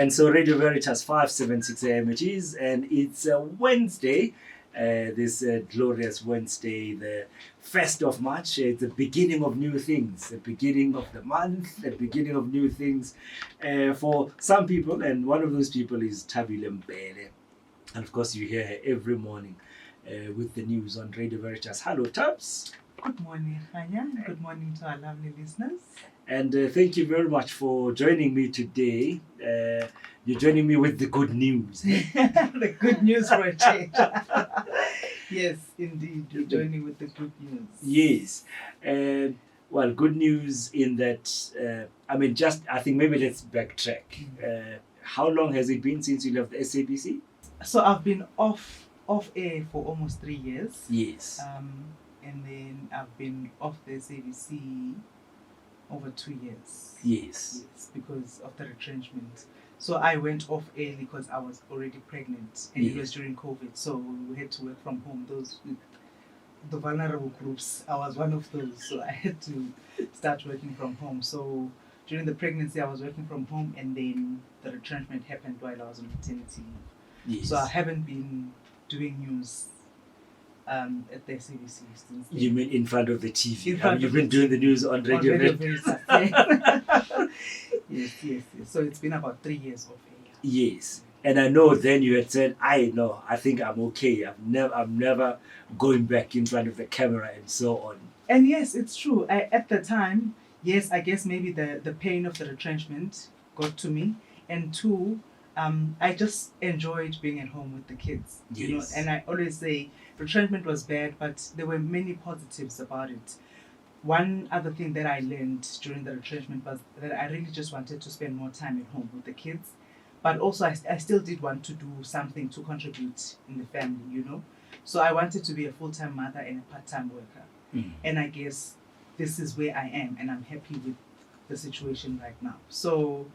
And so Radio Veritas 576 AM it is, and it's a Wednesday, this glorious Wednesday, the 1st of March. It's the beginning of new things, the beginning of the month, the beginning of new things for some people, and one of those people is Thabile Mbhele. And of course, you hear her every morning with the news on Radio Veritas. Hello, Tabs. Good morning, Khanya. Good morning to our lovely listeners. And thank you very much for joining me today. You're joining me with the good news. The good news for a change. Yes, indeed. You're joining with the good news. Yes. Well, good news in that, I think maybe let's backtrack. How long has it been since you left the SABC? So I've been off air for almost 3 years. Yes. And then I've been off the SABC over 2 years. Yes. Yes, because of the retrenchment. So I went off early because I was already pregnant, and Yes. it was during COVID, so we had to work from home. Those with the vulnerable groups, I was one of those, so I had to start working from home. So during the pregnancy, I was working from home, and then the retrenchment happened while I was on maternity leave. Yes. So I haven't been doing news at the SABC since then. You mean in front of the TV? In front You've of been the doing the news on Radio Radio Veritas. Veritas. Yes. So it's been about 3 years of air. Yes. And I know then you had said, I think I'm okay. I'm never going back in front of the camera and so on. And yes, it's true. At the time, yes, I guess maybe the pain of the retrenchment got to me. And two, I just enjoyed being at home with the kids. Yes. You know, and I always say retrenchment was bad, but there were many positives about it. One other thing that I learned during the retrenchment was that I really just wanted to spend more time at home with the kids. But also I still did want to do something to contribute in the family, you know. So I wanted to be a full-time mother and a part-time worker. Mm. And I guess this is where I am, and I'm happy with the situation right now. So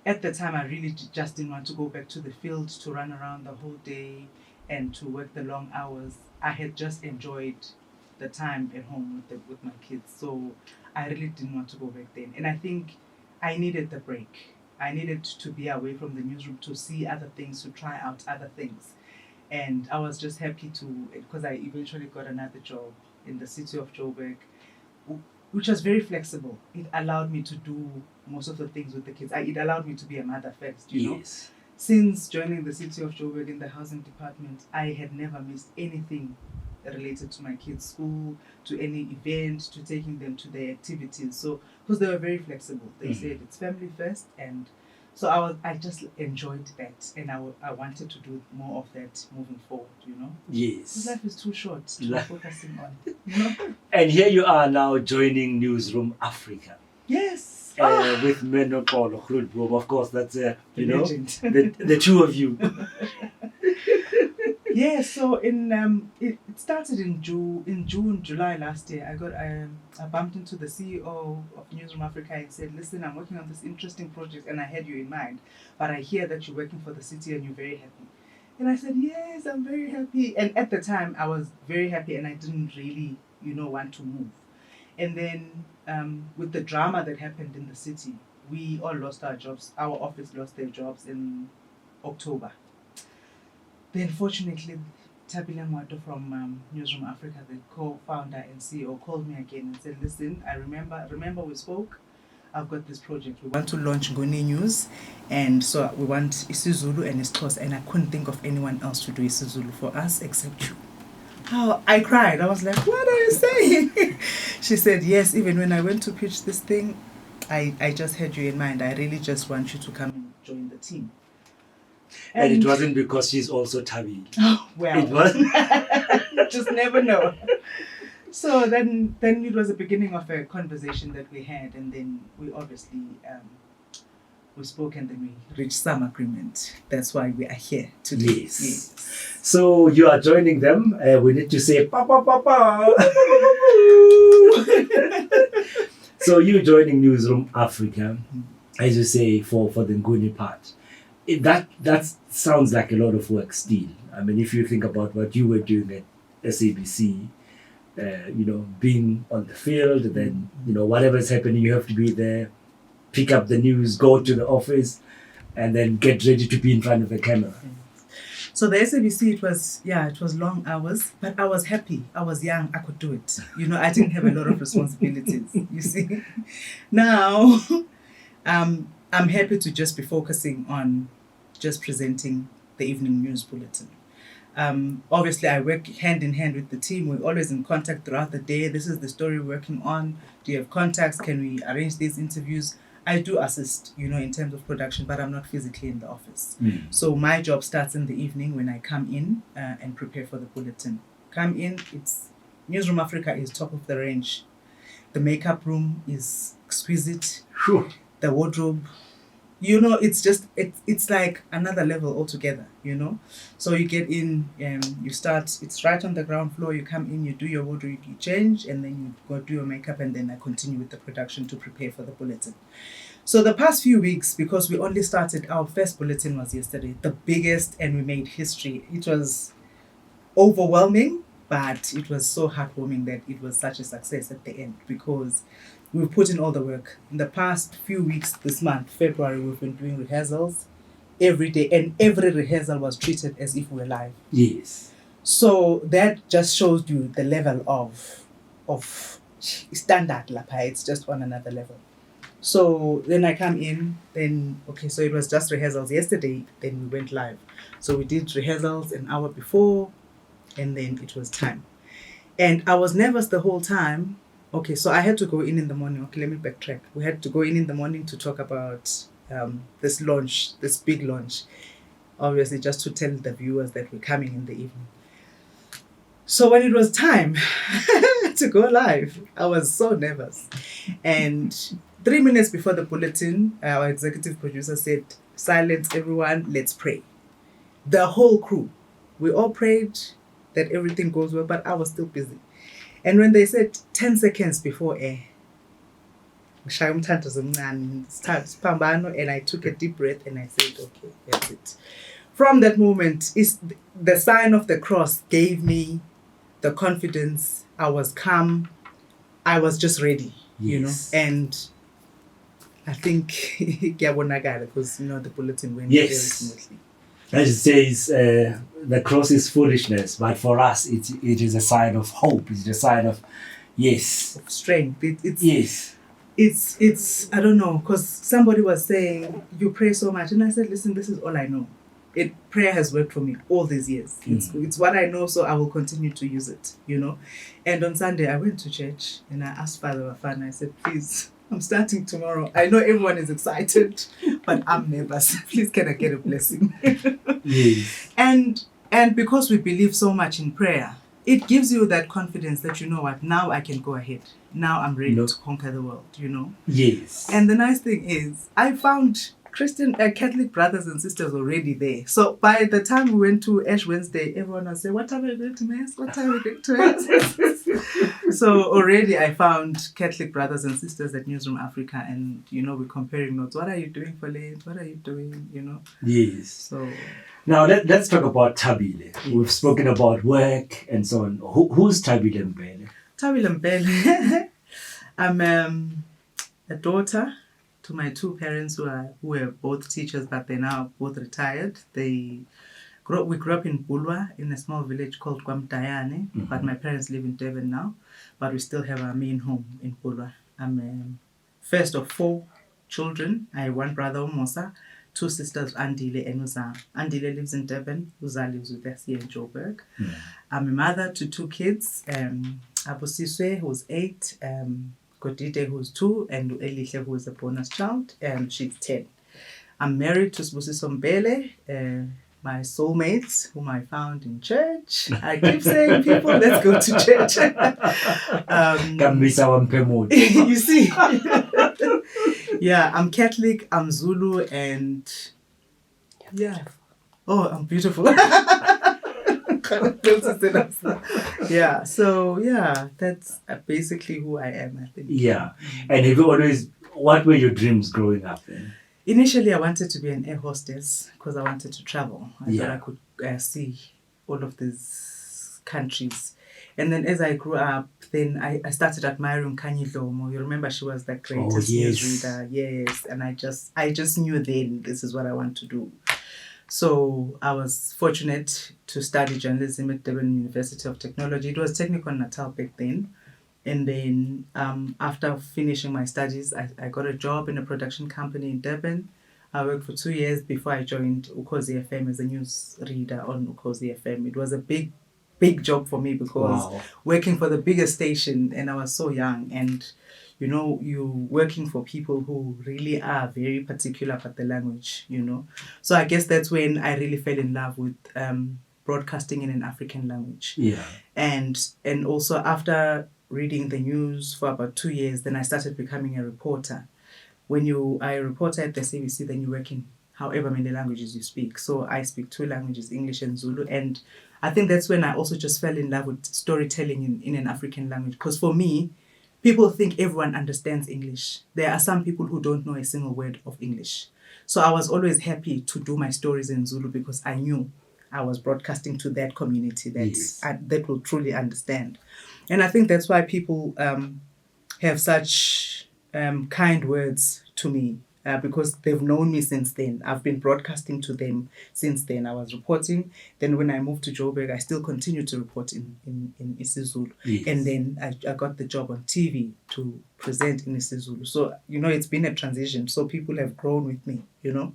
at the time, I really just didn't want to go back to the field to run around the whole day and to work the long hours. I had just enjoyed the time at home with my kids. So I really didn't want to go back then. And I think I needed the break. I needed to be away from the newsroom to see other things, to try out other things. And I was just happy because I eventually got another job in the city of Joburg, which was very flexible. It allowed me to do most of the things with the kids. It allowed me to be a mother first, you know. Yes. Since joining the city of Joburg in the housing department, I had never missed anything related to my kids' school, to any event, to taking them to their activities. So, because they were very flexible, they said it's family first, and so I just enjoyed that, and I wanted to do more of that moving forward, you know. Yes. Because life is too short to be focusing on, you know. And here you are now joining Newsroom Afrika. Yes. With Menno Paulo Grootboom. Of course, that's Legend. the two of you. Yeah, so it started in July last year. I bumped into the CEO of Newzroom Afrika and said, listen, I'm working on this interesting project and I had you in mind, but I hear that you're working for the city and you're very happy. And I said, yes, I'm very happy. And at the time, I was very happy and I didn't really, want to move. And then with the drama that happened in the city, we all lost our jobs. Our office lost their jobs in October. Then fortunately, Thabile Mbhele from Newzroom Afrika, the co-founder and CEO, called me again and said, listen, I remember we spoke. I've got this project. We want to launch Ngoni News, and so we want isiZulu and isiXhosa, and I couldn't think of anyone else to do isiZulu for us except you. How I cried. I was like, what are you saying? She said, yes, even when I went to pitch this thing, I just had you in mind. I really just want you to come and join the team. And it wasn't because she's also Thabile. Oh, well. It was. Just never know. So then it was the beginning of a conversation that we had, and then we obviously we spoke, and then we reached some agreement. That's why we are here today. Yes. So you are joining them. We need to say pa pa pa pa. So you're joining Newsroom Afrika, as you say, for the Nguni part. That sounds like a lot of work still. I mean, if you think about what you were doing at SABC, being on the field, then, whatever's happening, you have to be there. pick up the news, go to the office, and then get ready to be in front of the camera. So the SABC, it was long hours, but I was happy. I was young. I could do it. I didn't have a lot of responsibilities. You see, now I'm happy to just be focusing on just presenting the evening news bulletin. Obviously, I work hand in hand with the team. We're always in contact throughout the day. This is the story we're working on. Do you have contacts? Can we arrange these interviews? I do assist, in terms of production, but I'm not physically in the office. So my job starts in the evening when I come in and prepare for the bulletin. Come in, Newsroom Afrika is top of the range. The makeup room is exquisite. Sure. The wardrobe, it's like another level altogether, So you get in, you start, it's right on the ground floor. You come in, you do your wardrobe, you change, and then you go do your makeup, and then I continue with the production to prepare for the bulletin. So the past few weeks, because we only started, our first bulletin was yesterday, the biggest, and we made history. It was overwhelming, but it was so heartwarming that it was such a success at the end, because we've put in all the work. In the past few weeks, this month, February, we've been doing rehearsals every day, and every rehearsal was treated as if we were live. Yes. So that just shows you the level of standard lapha. It's just on another level. So then I come in, so it was just rehearsals yesterday, then we went live. So we did rehearsals an hour before, and then it was time. And I was nervous the whole time. Okay, so I had to go in the morning. Okay, let me backtrack. We had to go in the morning to talk about this big launch. Obviously, just to tell the viewers that we're coming in the evening. So when it was time to go live, I was so nervous. And 3 minutes before the bulletin, our executive producer said, "Silence everyone, let's pray." The whole crew, we all prayed that everything goes well, but I was still busy. And when they said 10 seconds before air, and I took a deep breath and I said, okay, that's it. From that moment, the sign of the cross gave me the confidence. I was calm. I was just ready, and I think because the bulletin went very smoothly. As it says, the cross is foolishness, but for us, it is a sign of hope. It's a sign of, of strength. Yes. It's I don't know, because somebody was saying, you pray so much. And I said, listen, this is all I know. Prayer has worked for me all these years. It's what I know, so I will continue to use it, And on Sunday, I went to church and I asked Father Wafana, I said, please, I'm starting tomorrow. I know everyone is excited, but I'm nervous. Please, can I get a blessing? Yes. And because we believe so much in prayer, it gives you that confidence that, what, now I can go ahead. Now I'm ready to conquer the world, Yes. And the nice thing is, I found Catholic brothers and sisters already there. So by the time we went to Ash Wednesday, everyone was saying, what time are we going to Mass? What time are we going to Mass? So already I found Catholic brothers and sisters at Newsroom Afrika, and, we're comparing notes. What are you doing for Lent? What are you doing, Yes. So now let's talk about Thabile. Yes. We've spoken about work and so on. Who's Thabile Mbhele? Thabile Mbhele. I'm a daughter to my two parents who were both teachers, but they're now both retired. We grew up in Bulwa, in a small village called Kwamdayane, but my parents live in Durban now, but we still have our main home in Bulwa. I'm first of 4 children. I have one brother, Mosa, 2 sisters, Andile and Uza. Andile lives in Durban, Uza lives with us here in Joburg. I'm a mother to 2 kids, Abusiswe, who's 8, Godide, who's 2, and Elihle, who is a bonus child, and she's 10. I'm married to Thabile Mbhele, my soulmates, whom I found in church. I keep saying, people, let's go to church. You see? Yeah, I'm Catholic, I'm Zulu, and I'm beautiful. Yeah, so that's basically who I am, I think. Yeah, and have you what were your dreams growing up then? Initially, I wanted to be an air hostess because I wanted to travel. I thought I could see all of these countries. And then as I grew up, then I started admiring khanya. You remember she was the greatest yes. newsreader. Yes. And I just knew then this is what I want to do. So I was fortunate to study journalism at Durban University of Technology. It was technical Natal back then. And then after finishing my studies, I got a job in a production company in Durban. I worked for 2 years before I joined Ukhozi FM as a news reader on Ukhozi FM. It was a big job for me because working for the biggest station, and I was so young, and you know, you working for people who really are very particular about the language, you know. So I guess that's when I really fell in love with broadcasting in an African language. Yeah. And also after reading the news for about 2 years, then I started becoming a reporter. When you are a reporter at the CBC, then you work in however many languages you speak. So I speak 2 languages, English and Zulu. And I think that's when I also just fell in love with storytelling in an African language. Because for me, people think everyone understands English. There are some people who don't know a single word of English. So I was always happy to do my stories in Zulu because I knew I was broadcasting to that community that will truly understand. And I think that's why people have such kind words to me because they've known me since then. I've been broadcasting to them since then. I was reporting. Then when I moved to Joburg, I still continued to report in isiZulu. Yes. And then I got the job on TV to present in isiZulu. So, you know, it's been a transition. So people have grown with me, you know.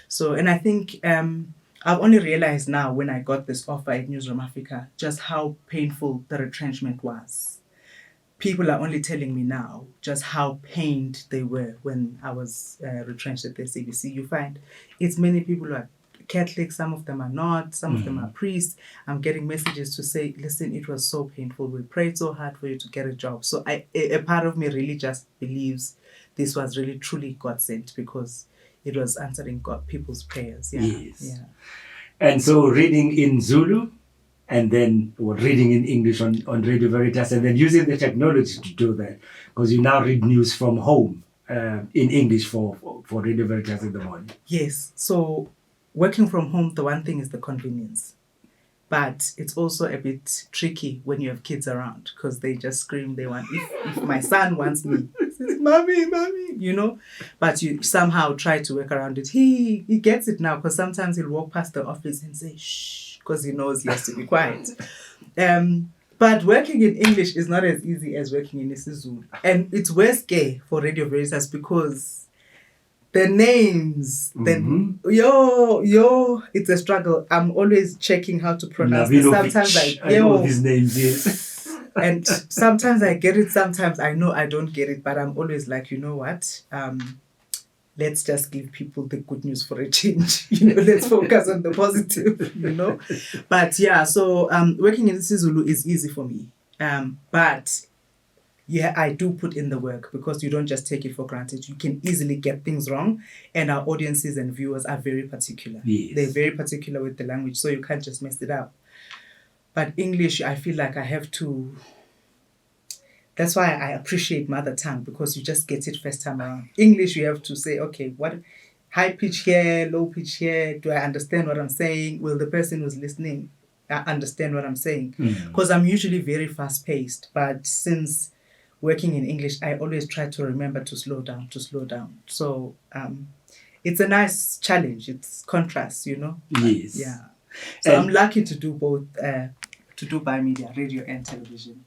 So, and I think I've only realized now when I got this offer at Newsroom Afrika just how painful the retrenchment was. People are only telling me now just how pained they were when I was retrenched at the CBC. You find it's many people who are Catholic, some of them are not, some of them are priests. I'm getting messages to say, listen, it was so painful. We prayed so hard for you to get a job. So a part of me really just believes this was really truly God sent because it was answering people's prayers. Yeah. Yes. Yeah. And so reading in Zulu and then reading in English on Radio Veritas and then using the technology to do that because you now read news from home in English for Radio Veritas in the morning. Yes. So working from home, the one thing is the convenience. But it's also a bit tricky when you have kids around because they just scream. They want, if my son wants me, he says, mommy, you know. But you somehow try to work around it. He gets it now because sometimes he'll walk past the office and say, shh, because he knows he has to be quiet. But working in English is not as easy as working in isiZulu. And it's worse for Radio Veritas because the names, then it's a struggle. I'm always checking how to pronounce it. Sometimes I know these names, yes. And sometimes I get it, sometimes I know I don't get it, but I'm always like, you know what? Let's just give people the good news for a change. You know, let's focus on the positive, you know. But yeah, so working in isiZulu is easy for me. But yeah, I do put in the work because you don't just take it for granted. You can easily get things wrong. And our audiences and viewers are very particular. Yes. They're very particular with the language, so you can't just mess it up. But English, I feel like I have to... That's why I appreciate mother tongue because you just get it first time around. English, you have to say, okay, what high pitch here, low pitch here? Do I understand what I'm saying? Will the person who's listening understand what I'm saying? Because I'm usually very fast paced. But since working in English, I always try to remember to slow down. So it's a nice challenge. It's contrast, you know? Yes. Yeah. So I'm lucky to do both, to do bimedia, radio and television.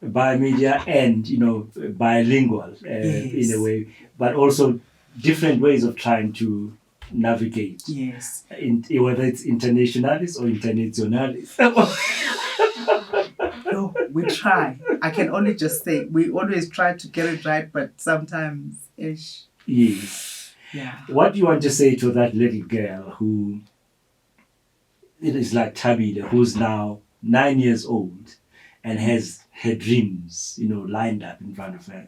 Bimedia and, you know, bilingual in a way, but also different ways of trying to navigate. Yes. Whether it's internationalis or internationalis. No, we try. I can only just say we always try to get it right, but sometimes ish. Yes. Yeah. What do you want to say to that little girl who it is like Thabile, who's now 9 years old and has her dreams, you know, lined up in front of her?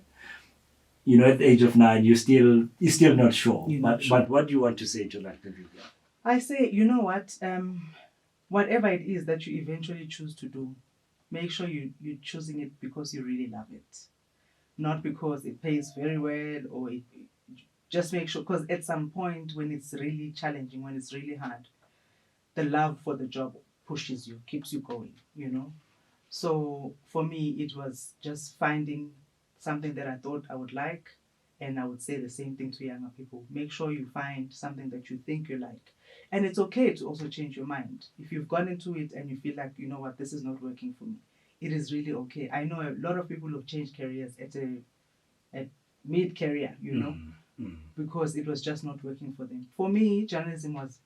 You know, at the age of 9, you're still not sure. But what do you want to say to that little girl? I say, you know what? Whatever it is that you eventually choose to do, make sure you're choosing it because you really love it. Not because it pays very well or just make sure, because at some point when it's really challenging, when it's really hard, the love for the job pushes you, keeps you going, you know. So for me, it was just finding something that I thought I would like. And I would say the same thing to younger people. Make sure you find something that you think you like. And it's okay to also change your mind. If you've gone into it and you feel like, you know what, this is not working for me, it is really okay. I know a lot of people who've changed careers at mid-career, you know, because it was just not working for them. For me, journalism was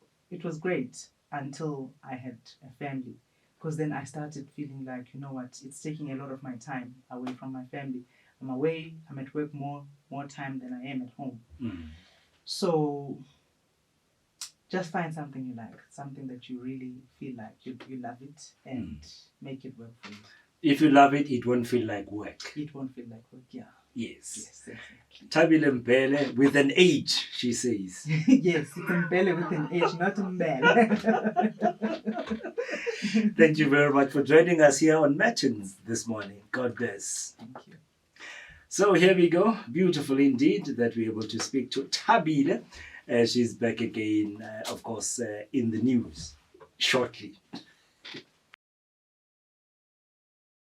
great until I had a family. Because then I started feeling like, you know what, it's taking a lot of my time away from my family. I'm away, I'm at work more time than I am at home. So just find something you like, something that you really feel like you love it, and make it work for you. If you love it, it won't feel like work. It won't feel like work, yeah. Yes. Yes, exactly. Thabile Mbhele with an H, she says. Yes, it's Mbhele with an H, not Mbhele. Thank you very much for joining us here on Matins this morning. God bless. Thank you. So here we go. Beautiful indeed that we're able to speak to Thabile. She's back again, of course, in the news shortly.